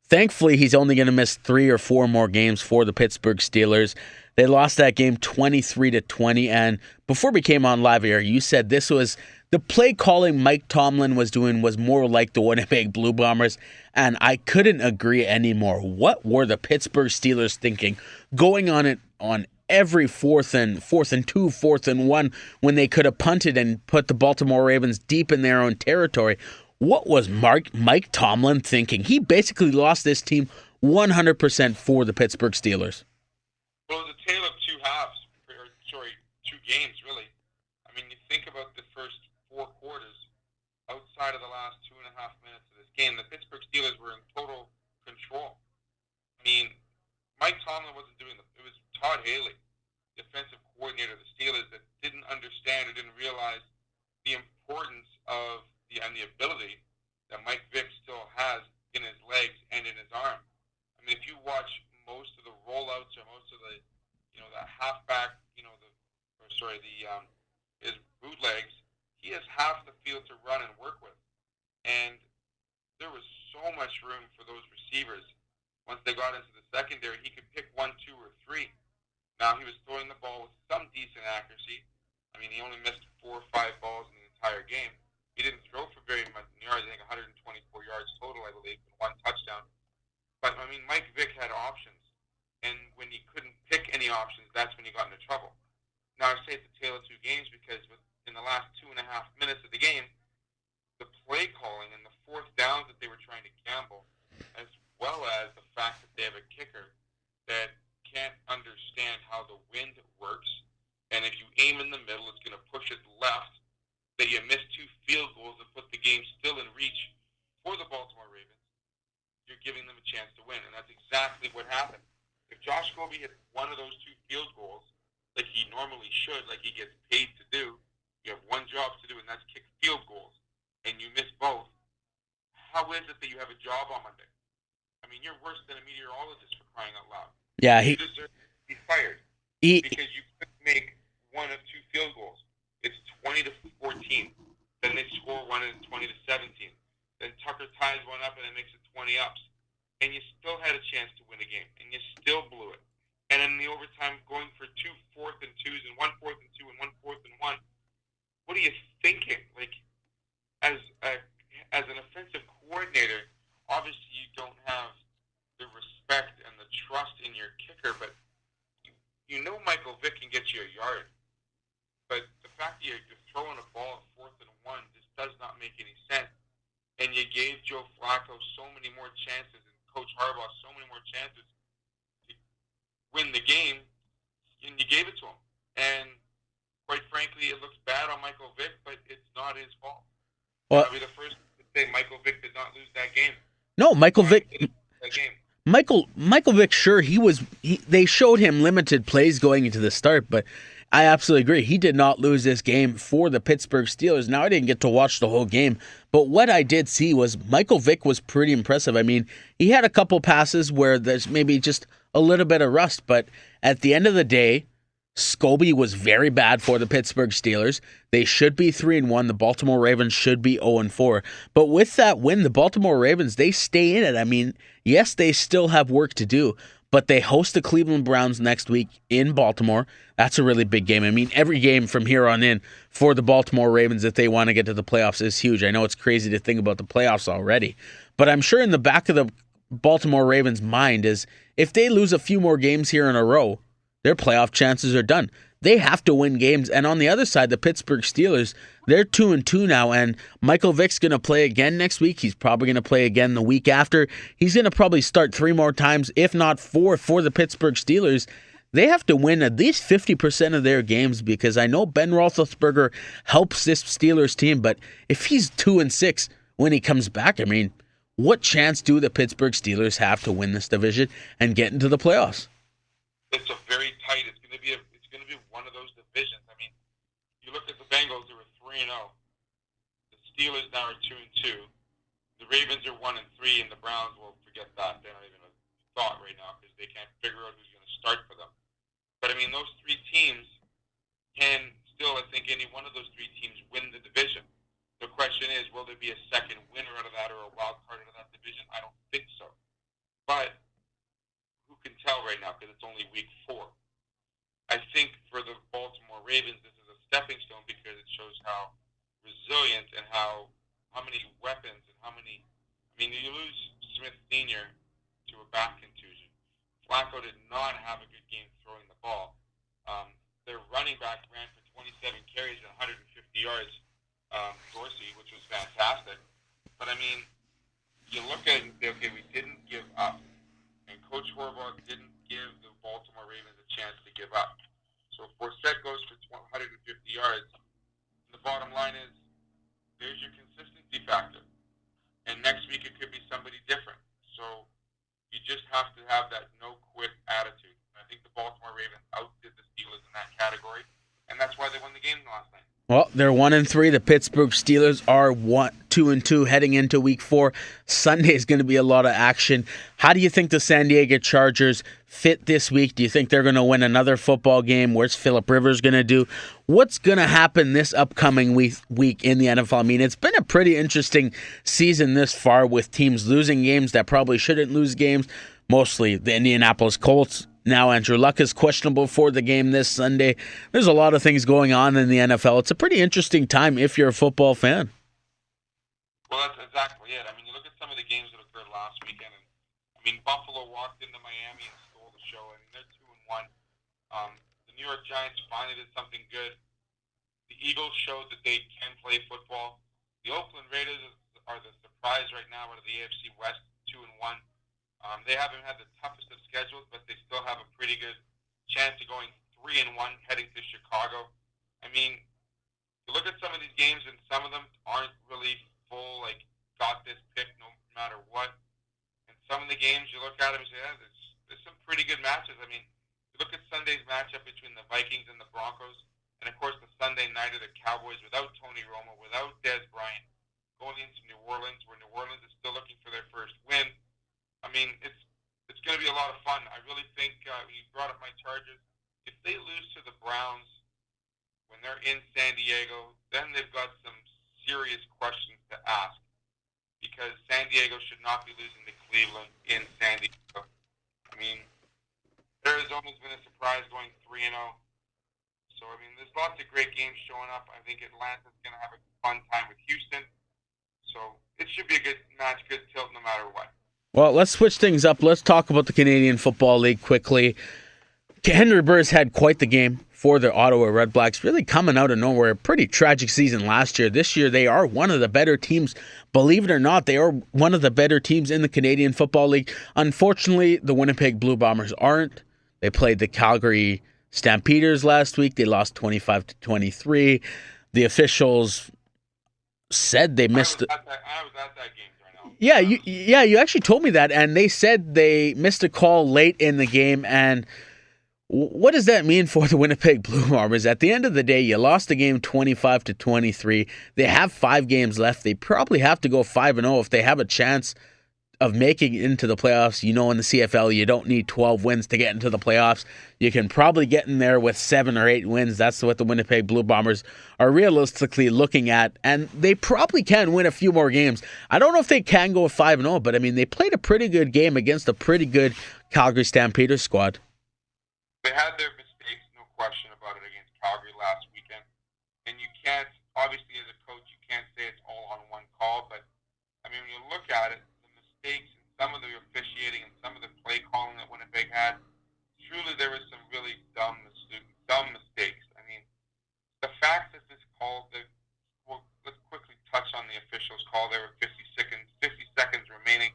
Thankfully, he's only going to miss 3 or 4 more games for the Pittsburgh Steelers. They lost that game 23-20, and before we came on live air, you said this was the play calling Mike Tomlin was doing was more like the Winnipeg Blue Bombers, and I couldn't agree anymore. What were the Pittsburgh Steelers thinking going on it on every fourth and 2, 4th and 1 when they could have punted and put the Baltimore Ravens deep in their own territory? What was Mike Tomlin thinking? He basically lost this team 100% for the Pittsburgh Steelers. Well, it was a tale of two halves, two games, really. I mean, you think about the first 4 quarters, outside of the last 2.5 minutes of this game, the Pittsburgh Steelers were in total control. I mean, Mike Tomlin wasn't doing it was Todd Haley, defensive coordinator of the Steelers, that didn't understand or didn't realize the importance of and the ability that Mike Vick still has in his legs and in his arm. I mean, if you watch most of the rollouts or most of the, the halfback, his bootlegs, he has half the field to run and work with. And there was so much room for those receivers. Once they got into the secondary, he could pick 1, 2, or 3. Now, he was throwing the ball with some decent accuracy. I mean, he only missed 4 or 5 balls in the entire game. He didn't throw for very much yards, I think 124 yards total, I believe, and 1 touchdown. But, I mean, Mike Vick had options. And when he couldn't pick any options, that's when he got into trouble. Now, I say it's a tale of 2 games because in the last 2.5 minutes of the game, the play calling and the 4th downs that they were trying to gamble, as well as the fact that they have a kicker that can't understand how the wind works, and if you aim in the middle, it's going to push it left, that you miss 2 field goals and put the game still in reach for the Baltimore Ravens, you're giving them a chance to win, and that's exactly what happened. If Josh Scobie hit one of those 2 field goals, like he normally should, like he gets paid to do, you have one job to do, and that's kick field goals, and you miss both, how is it that you have a job on Monday? I mean, you're worse than a meteorologist, for crying out loud. Yeah, you deserve to be fired because you couldn't make 1 of 2 field goals. It's 20-14. Then they score 1 and 20-17. Then Tucker ties one up and it makes it 20 ups. And you still had a chance to win a game, and you still blew it. And in the overtime, going for 2 4th and 2s and 1 4th and 2 and 1 4th and 1. What are you thinking? Like, as an offensive coordinator, obviously you don't have the respect and the trust in your kicker, but you know Michael Vick can get you a yard. But the fact that you're throwing a ball at 4th and 1 just does not make any sense. And you gave Joe Flacco so many more chances and Coach Harbaugh so many more chances to win the game, and you gave it to him. And quite frankly, it looks bad on Michael Vick, but it's not his fault. Well, I'll be the first to say Michael Vick did not lose that game. No, Michael Vick. Michael Vick, sure, they showed him limited plays going into the start, but I absolutely agree. He did not lose this game for the Pittsburgh Steelers. Now, I didn't get to watch the whole game, but what I did see was Michael Vick was pretty impressive. I mean, he had a couple passes where there's maybe just a little bit of rust, but at the end of the day, Scobie was very bad for the Pittsburgh Steelers. They should be 3-1. The Baltimore Ravens should be 0-4. But with that win, the Baltimore Ravens, they stay in it. I mean, yes, they still have work to do, but they host the Cleveland Browns next week in Baltimore. That's a really big game. I mean, every game from here on in for the Baltimore Ravens, if they want to get to the playoffs, is huge. I know it's crazy to think about the playoffs already, but I'm sure in the back of the Baltimore Ravens' mind is if they lose a few more games here in a row, their playoff chances are done. They have to win games. And on the other side, the Pittsburgh Steelers, they're 2-2 now, and Michael Vick's going to play again next week. He's probably going to play again the week after. He's going to probably start 3 more times, if not 4, for the Pittsburgh Steelers. They have to win at least 50% of their games because I know Ben Roethlisberger helps this Steelers team, but if he's 2-6 when he comes back, I mean, what chance do the Pittsburgh Steelers have to win this division and get into the playoffs? It's a very tight. It's going to be one of those divisions. I mean, you look at the Bengals; they were 3-0. The Steelers now are 2-2. The Ravens are 1-3, and the Browns will forget that. They're not even a thought right now because they can't figure out who's going to start for them. But I mean, those 3 teams can still, I think, any one of those 3 teams win the division. The question is, will there be a second winner out of that or a wild card out of that division? I don't think so. how many weapons and how many. I mean, you lose Smith Sr. to a back contusion. Flacco did not have a good game throwing the ball. Their running back ran for 27 carries and 150 yards, Dorsey, which was fantastic. But I mean, you look at it and say, okay, we didn't give up. And Coach Horvath didn't give the Baltimore Ravens a chance to give up. So if Forsett goes for 150 yards, the bottom line is, there's your consistency factor. And next week it could be somebody different. So you just have to have that no-quit attitude. And I think the Baltimore Ravens outdid the Steelers in that category, and that's why they won the game last night. Well, they're 1-3. The Pittsburgh Steelers are 2-2 heading into Week 4. Sunday is going to be a lot of action. How do you think the San Diego Chargers fit this week? Do you think they're going to win another football game? Where's Phillip Rivers going to do? What's going to happen this upcoming week in the NFL? I mean, it's been a pretty interesting season this far with teams losing games that probably shouldn't lose games. Mostly the Indianapolis Colts. Now Andrew Luck is questionable for the game this Sunday. There's a lot of things going on in the NFL. It's a pretty interesting time if you're a football fan. Well, that's exactly it. I mean, you look at some of the games that occurred last weekend, and I mean, Buffalo walked into Miami and stole the show. I mean, they're 2-1. The New York Giants finally did something good. The Eagles showed that they can play football. The Oakland Raiders are the surprise right now out of the AFC West, 2-1. They haven't had the toughest of schedules, but they still have a pretty good chance of going 3-1 heading to Chicago. I mean, you look at some of these games, and some of them aren't really full, like, got this pick no matter what. And some of the games, you look at them and say, there's some pretty good matches. I mean, you look at Sunday's matchup between the Vikings and the Broncos, and, of course, the Sunday night of the Cowboys without Tony Romo, without Dez Bryant, going into New Orleans, where New Orleans is still looking for their first win. I mean, it's going to be a lot of fun. I really think you brought up my Chargers. If they lose to the Browns when they're in San Diego, then they've got some serious questions to ask, because San Diego should not be losing to Cleveland in San Diego. I mean, Arizona's been a surprise going 3-0. So, I mean, there's lots of great games showing up. I think Atlanta's going to have a fun time with Houston. So it should be a good match, good tilt no matter what. Well, let's switch things up. Let's talk about the Canadian Football League quickly. Henry Burris had quite the game for the Ottawa Redblacks, really coming out of nowhere. Pretty tragic season last year. This year, they are one of the better teams. Believe it or not, they are one of the better teams in the Canadian Football League. Unfortunately, the Winnipeg Blue Bombers aren't. They played the Calgary Stampeders last week. They lost 25-23. The officials said they missed it. I was at that game. Yeah, you actually told me that, and they said they missed a call late in the game. And what does that mean for the Winnipeg Blue Bombers? At the end of the day, you lost the game 25-23. They have 5 games left. They probably have to go 5-0 if they have a chance of making it into the playoffs. You know, in the CFL, you don't need 12 wins to get into the playoffs. You can probably get in there with 7 or 8 wins. That's what the Winnipeg Blue Bombers are realistically looking at, and they probably can win a few more games. I don't know if they can go 5-0, but I mean, they played a pretty good game against a pretty good Calgary Stampeders squad. They had their mistakes, no question about it, against Calgary last weekend. And you can't, obviously as a coach, you can't say it's all on one call, but I mean, when you look at it, mistakes and some of the officiating and some of the play calling that Winnipeg had, truly there was some really dumb mistakes. I mean, the fact that this call, let's quickly touch on the officials' call. There were 50 seconds remaining,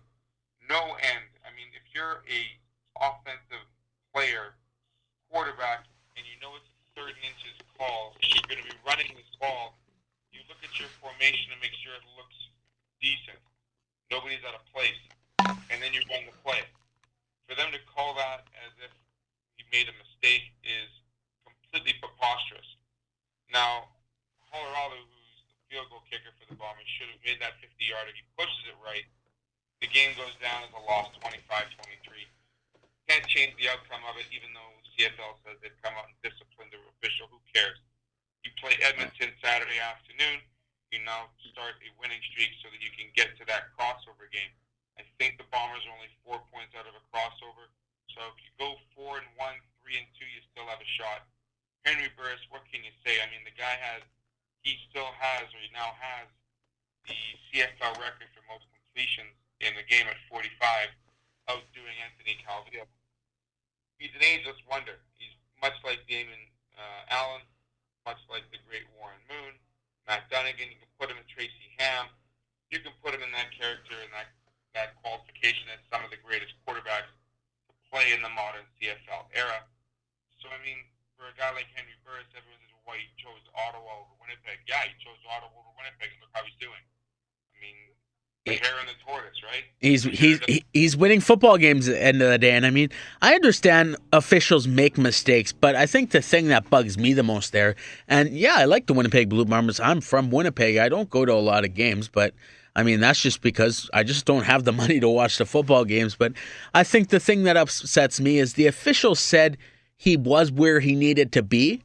no end. I mean, if you're a offensive player, quarterback, and you know it's a 3rd and inches call, and you're going to be running this ball, you look at your formation and make sure it looks decent. Nobody's out of place, and then you run the play. For them to call that as if he made a mistake is completely preposterous. Now, Colorado, who's the field goal kicker for the Bombers, should have made that 50-yarder. He pushes it right. The game goes down as a loss, 25-23. Can't change the outcome of it, even though CFL says they've come out and disciplined the official. Who cares? You play Edmonton Saturday afternoon. You now start a winning streak so that you can get to that crossover game. I think the Bombers are only 4 points out of a crossover. So if you go 4-1, 3-2, you still have a shot. Henry Burris, what can you say? I mean, the guy he now has the CFL record for most completions in the game at 45, outdoing Anthony Calvillo. He's an ageless wonder. He's much like Damon Allen, much like the great Warren Moon, Matt Dunnigan. You can put him in Tracy Ham. You can put him in that character and that qualification as some of the greatest quarterbacks to play in the modern CFL era. So, I mean, for a guy like Henry Burris, everyone says, well, he chose Ottawa over Winnipeg. Yeah, he chose Ottawa over Winnipeg, and look how he's doing. I mean, the hare and the tortoise, right? He's winning football games at the end of the day. And I mean, I understand officials make mistakes, but I think the thing that bugs me the most there, and yeah, I like the Winnipeg Blue Bombers. I'm from Winnipeg. I don't go to a lot of games, but I mean, that's just because I just don't have the money to watch the football games. But I think the thing that upsets me is the official said he was where he needed to be,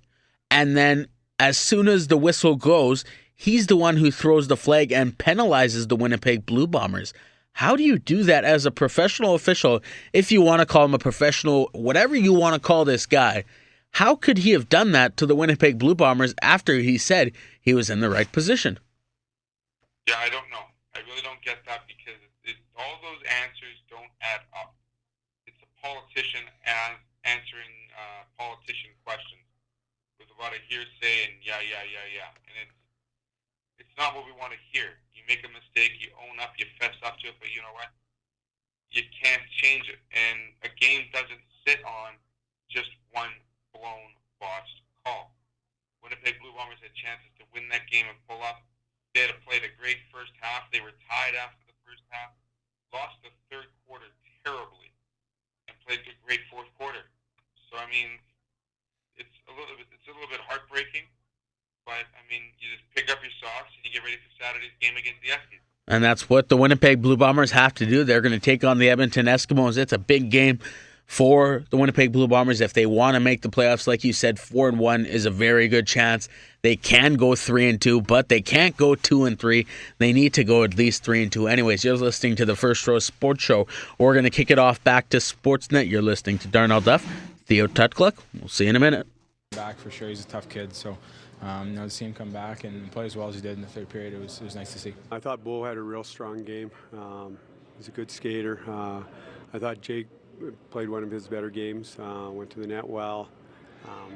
and then as soon as the whistle goes, he's the one who throws the flag and penalizes the Winnipeg Blue Bombers. How do you do that as a professional official, if you want to call him a professional, whatever you want to call this guy? How could he have done that to the Winnipeg Blue Bombers after he said he was in the right position? Yeah, I don't know. I really don't get that because all those answers don't add up. It's a politician answering politician questions with a lot of hearsay and yeah. And it's not what we want to hear. You make a mistake, you own up, you fess up to it, but you know what? You can't change it. And a game doesn't sit on just one blown, botched call. Winnipeg Blue Bombers had chances to win that game and pull up. They had played a great first half. They were tied after the first half. Lost the third quarter terribly and played a great fourth quarter. So, I mean, it's a little bit heartbreaking. But, I mean, you just pick up your socks and you get ready for Saturday's game against the Eskies. And that's what the Winnipeg Blue Bombers have to do. They're going to take on the Edmonton Eskimos. It's a big game for the Winnipeg Blue Bombers. If they want to make the playoffs, like you said, 4-1 is a very good chance. They can go 3-2, but they can't go 2-3. They need to go at least 3-2. Anyways, you're listening to the First Row Sports Show. We're going to kick it off back to Sportsnet. You're listening to Darnell Duff, Theo Tutkaluk. We'll see you in a minute. Back for sure. He's a tough kid, so to see him come back and play as well as he did in the third period, it was nice to see. I thought Bo had a real strong game. He's a good skater. I thought Jake played one of his better games. Went to the net well,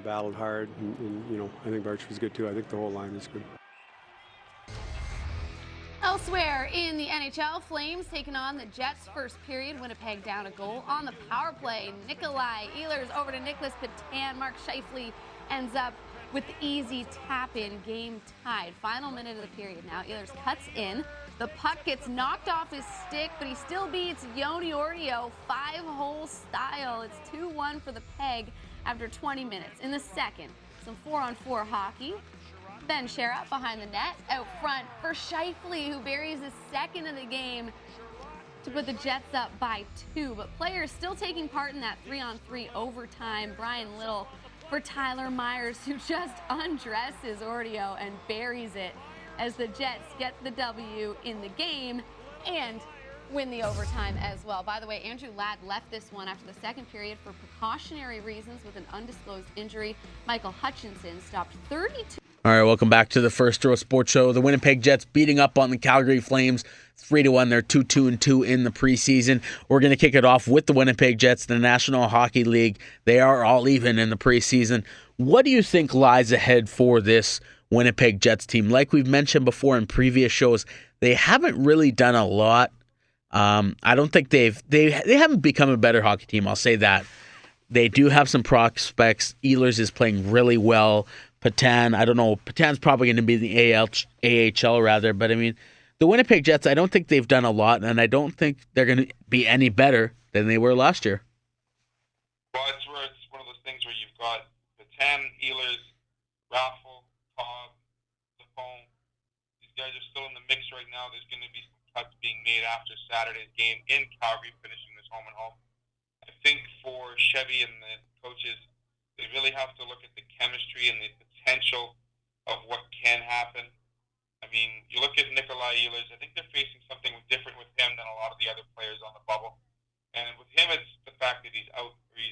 battled hard, and I think Barch was good too. I think the whole line is good. Elsewhere in the NHL, Flames taking on the Jets. First period, Winnipeg down a goal on the power play. Nikolai Ehlers over to Nicholas Petan. Mark Scheifele ends up with the easy tap-in, game tied. Final minute of the period now. Ehlers cuts in. The puck gets knocked off his stick, but he still beats Yoni Ordio 5-hole style. It's 2-1 for the Peg after 20 minutes. In the second, some 4-on-4 hockey. Ben Sherratt behind the net, out front for Scheifele, who buries his second of the game to put the Jets up by 2. But players still taking part in that 3-on-3 overtime. Brian Little for Tyler Myers, who just undresses Ordio and buries it as the Jets get the W in the game and win the overtime as well. By the way, Andrew Ladd left this one after the second period for precautionary reasons with an undisclosed injury. Michael Hutchinson stopped 32. All right, welcome back to the First Row Sports Show. The Winnipeg Jets beating up on the Calgary Flames 3-1. They're 2-2 in the preseason. We're going to kick it off with the Winnipeg Jets, the National Hockey League. They are all even in the preseason. What do you think lies ahead for this Winnipeg Jets team? Like we've mentioned before in previous shows, they haven't really done a lot. I don't think they haven't become a better hockey team. I'll say that. They do have some prospects. Ehlers is playing really well. Petan, I don't know. Petan's probably going to be the AHL rather, but I mean, the Winnipeg Jets, I don't think they've done a lot, and I don't think they're going to be any better than they were last year. Well, it's one of those things where you've got Petan, Ehlers, Raffle, Cobb, Capone. These guys are still in the mix right now. There's going to be some cuts being made after Saturday's game in Calgary, finishing this home and home. I think for Chevy and the coaches, they really have to look at the chemistry and the potential of what can happen. I mean, you look at Nikolai Ehlers, I think they're facing something different with him than a lot of the other players on the bubble. And with him, it's the fact that he's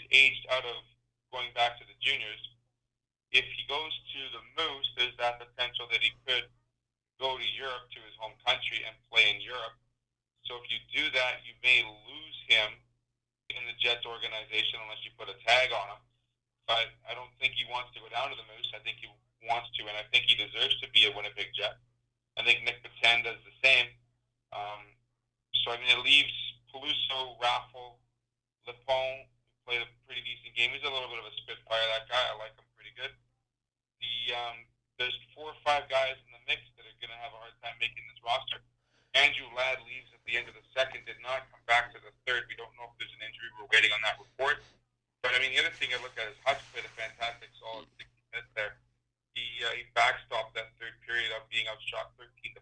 aged out of going back to the juniors. If he goes to the Moose, there's that potential that he could go to Europe, to his home country, and play in Europe. So if you do that, you may lose him in the Jets organization unless you put a tag on him. But I don't think he wants to go down to the Moose. I think he wants to, and I think he deserves to be a Winnipeg Jet. I think Nick Patan does the same. So, I mean, it leaves Peluso, Raffle, Lepone, who played a pretty decent game. He's a little bit of a spitfire, that guy. I like him pretty good. There's 4 or 5 guys in the mix that are going to have a hard time making this roster. Andrew Ladd leaves at the end of the second, did not come back to the third. We don't know if there's an injury. We're waiting on that report. But, I mean, the other thing I look at is Hutch played a fantastic, solid 60 minutes there. He backstopped that third period of being outshot 13-5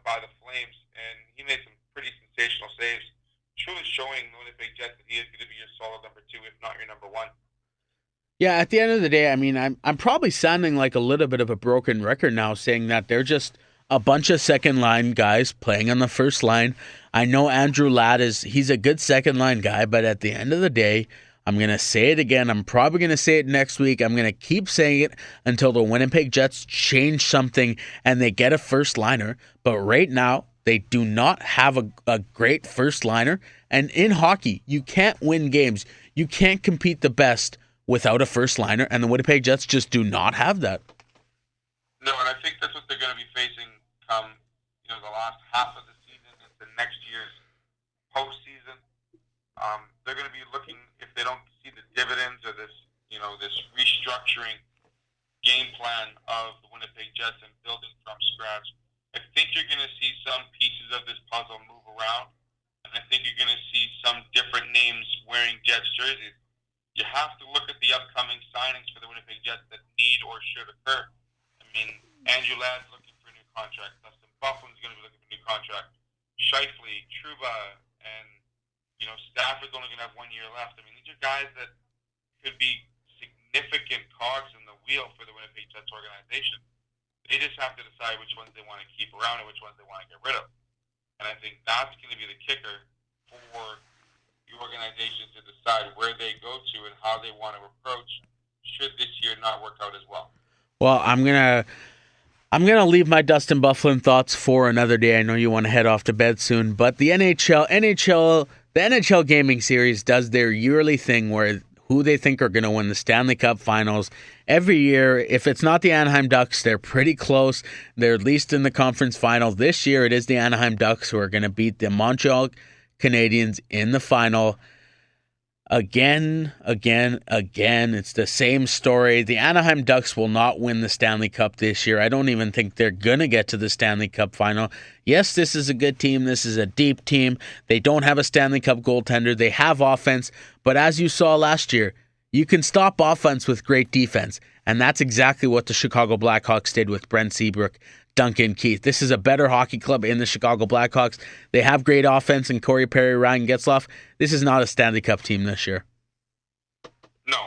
by the Flames, and he made some pretty sensational saves, truly showing the Winnipeg Jets that he is going to be your solid number 2, if not your number 1. Yeah, at the end of the day, I mean, I'm probably sounding like a little bit of a broken record now, saying that they're just a bunch of second line guys playing on the first line. I know Andrew Ladd he's a good second line guy, but at the end of the day, I'm going to say it again. I'm probably going to say it next week. I'm going to keep saying it until the Winnipeg Jets change something and they get a first liner. But right now, they do not have a great first liner. And in hockey, you can't win games. You can't compete the best without a first liner. And the Winnipeg Jets just do not have that. No, and I think that's what they're going to be facing come, the last half of the season into next year's postseason. They're going to be looking, if they don't see the dividends of this, this restructuring game plan of the Winnipeg Jets and building from scratch. I think you're going to see some pieces of this puzzle move around, and I think you're going to see some different names wearing Jets jerseys. You have to look at the upcoming signings for the Winnipeg Jets that need or should occur. I mean, Andrew Ladd's looking for a new contract. Dustin Bufflin's going to be looking for a new contract. Scheifele, Trouba, and Stafford's only going to have 1 year left. I mean, these are guys that could be significant cogs in the wheel for the Winnipeg Jets organization. They just have to decide which ones they want to keep around and which ones they want to get rid of. And I think that's going to be the kicker for the organization to decide where they go to and how they want to approach should this year not work out as well. Well, I'm gonna leave my Dustin Bufflin thoughts for another day. I know you want to head off to bed soon, but the NHL Gaming Series does their yearly thing where who they think are going to win the Stanley Cup Finals. Every year, if it's not the Anaheim Ducks, they're pretty close. They're at least in the conference finals. This year, it is the Anaheim Ducks who are going to beat the Montreal Canadiens in the final. Again. It's the same story. The Anaheim Ducks will not win the Stanley Cup this year. I don't even think they're going to get to the Stanley Cup final. Yes, this is a good team. This is a deep team. They don't have a Stanley Cup goaltender. They have offense. But as you saw last year, you can stop offense with great defense. And that's exactly what the Chicago Blackhawks did with Brent Seabrook, Duncan Keith. This is a better hockey club in the Chicago Blackhawks. They have great offense in Corey Perry, Ryan Getzlaf. This is not a Stanley Cup team this year. No,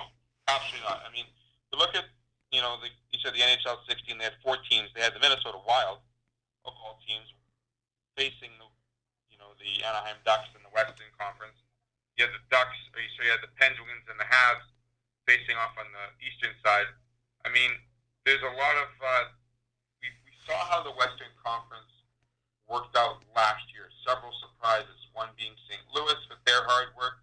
absolutely not. I mean, you look at, you said the NHL 16, they had 4 teams. They had the Minnesota Wild, of all teams, facing the Anaheim Ducks in the Western Conference. You had the Ducks, so you had the Penguins and the Habs facing off on the Eastern side. I mean, there's a lot of, we saw how the Western Conference worked out last year. Several surprises, one being St. Louis with their hard work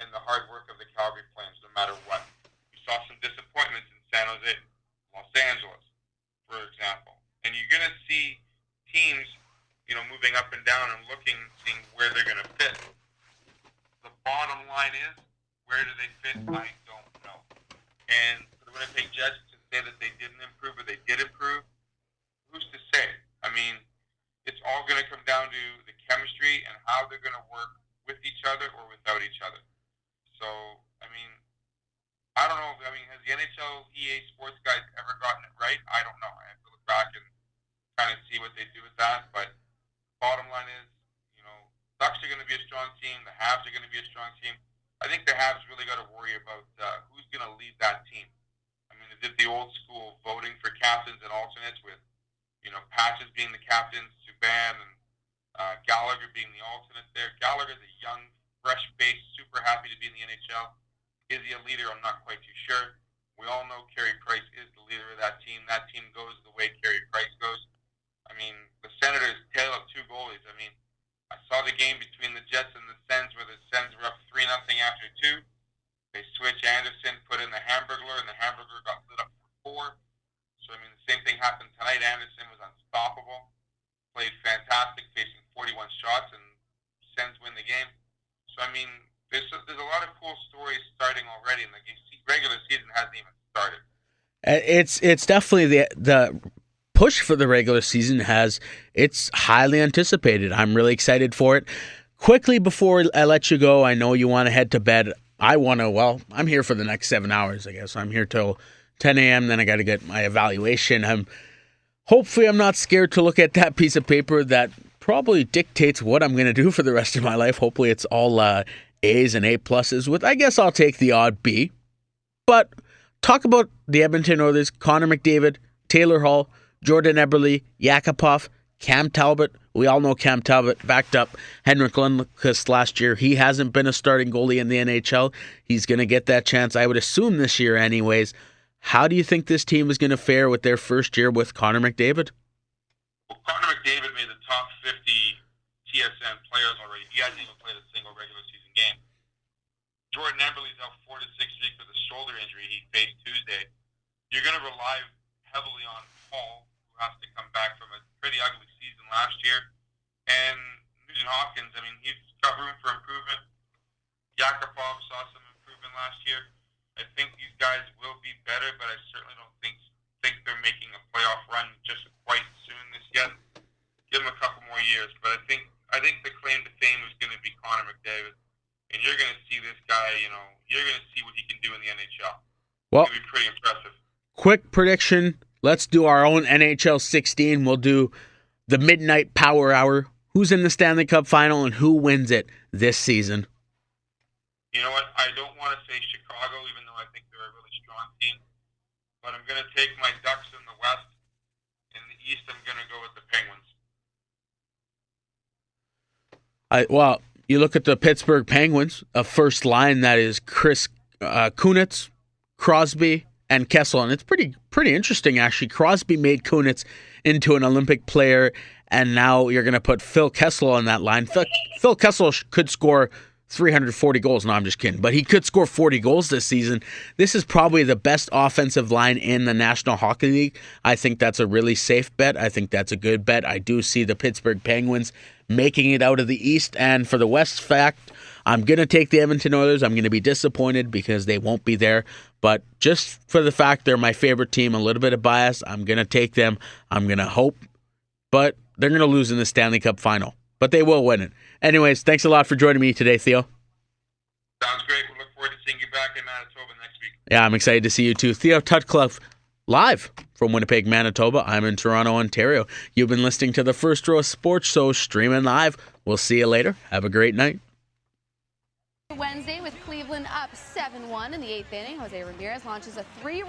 and the hard work of the Calgary Flames, no matter what. We saw some disappointments in San Jose, Los Angeles, for example. And you're going to see teams, moving up and down and seeing where they're going to fit. The bottom line is, where do they fit? I don't know. And for the Winnipeg Jets to say that they didn't improve or they did improve, who's to say? I mean, it's all going to come down to the chemistry and how they're going to work with each other or without each other. So, I mean, I don't know. I mean, has the NHL EA Sports guys ever gotten it right? I don't know. I have to look back and kind of see what they do with that. But bottom line is, Ducks are going to be a strong team. The Habs are going to be a strong team. I think the Habs really got to worry about who's going to lead that team. I mean, they did the old school voting for captains and alternates with, Patches being the captain, Subban and Gallagher being the alternate there. Gallagher's a young, fresh face, super happy to be in the NHL. Is he a leader? I'm not quite too sure. We all know Carey Price is the leader of that team. That team goes the way Carey Price goes. I mean, the Senators tail up 2 goalies. I mean, I saw the game between the Jets and the Sens where the Sens were up 3-0 after 2. They switched Anderson, put in the Hamburglar, and the Hamburglar got lit up for 4. So, I mean, the same thing happened tonight. Anderson was unstoppable, played fantastic, facing 41 shots, and Sens win the game. So, I mean, there's a lot of cool stories starting already, and the regular season hasn't even started. It's definitely the push for the regular season it's highly anticipated. I'm really excited for it. Quickly before I let you go, I know you want to head to bed. I'm here for the next 7 hours, I guess. I'm here till 10 a.m., then I got to get my evaluation. Hopefully I'm not scared to look at that piece of paper that probably dictates what I'm going to do for the rest of my life. Hopefully it's all A's and A pluses with, I guess I'll take the odd B. But talk about the Edmonton Oilers, Connor McDavid, Taylor Hall, Jordan Eberle, Yakupov, Cam Talbot. We all know Cam Talbot backed up Henrik Lundqvist last year. He hasn't been a starting goalie in the NHL. He's going to get that chance, I would assume, this year anyways. How do you think this team is going to fare with their first year with Connor McDavid? Well, Connor McDavid made the top 50 TSN players already. He hasn't even played a single regular season game. Jordan Eberle's out 4 to 6 weeks with a shoulder injury he faced Tuesday. You're going to rely heavily on Paul, who has to come back from a pretty ugly season last year. And Nugent Hopkins, I mean, he's got room for improvement. Yakupov saw some improvement last year. I think these guys will be better, but I certainly don't think they're making a playoff run just quite soon this yet. Give them a couple more years, but I think the claim to fame is going to be Connor McDavid, and you're going to see this guy. You're going to see what he can do in the NHL. Well, it's going to be pretty impressive. Quick prediction: let's do our own NHL 16. We'll do the midnight power hour. Who's in the Stanley Cup final and who wins it this season? You know what? I don't want to say Chicago, even though I think they're a really strong team. But I'm going to take my Ducks in the West. In the East, I'm going to go with the Penguins. Well, you look at the Pittsburgh Penguins, a first line that is Chris Kunitz, Crosby, and Kessel. And it's pretty interesting, actually. Crosby made Kunitz into an Olympic player, and now you're going to put Phil Kessel on that line. Phil Kessel could score 340 goals. No, I'm just kidding. But he could score 40 goals this season. This is probably the best offensive line in the National Hockey League. I think that's a really safe bet. I think that's a good bet. I do see the Pittsburgh Penguins making it out of the East. And for the West fact, I'm going to take the Edmonton Oilers. I'm going to be disappointed because they won't be there. But just for the fact they're my favorite team, a little bit of bias, I'm going to take them. I'm going to hope. But they're going to lose in the Stanley Cup final. But they will win it. Anyways, thanks a lot for joining me today, Theo. Sounds great. We look forward to seeing you back in Manitoba next week. Yeah, I'm excited to see you too. Theo Tutkaluk, live from Winnipeg, Manitoba. I'm in Toronto, Ontario. You've been listening to the First Row Sports Show, streaming live. We'll see you later. Have a great night. Wednesday with Cleveland up 7-1 in the 8th inning. Jose Ramirez launches a 3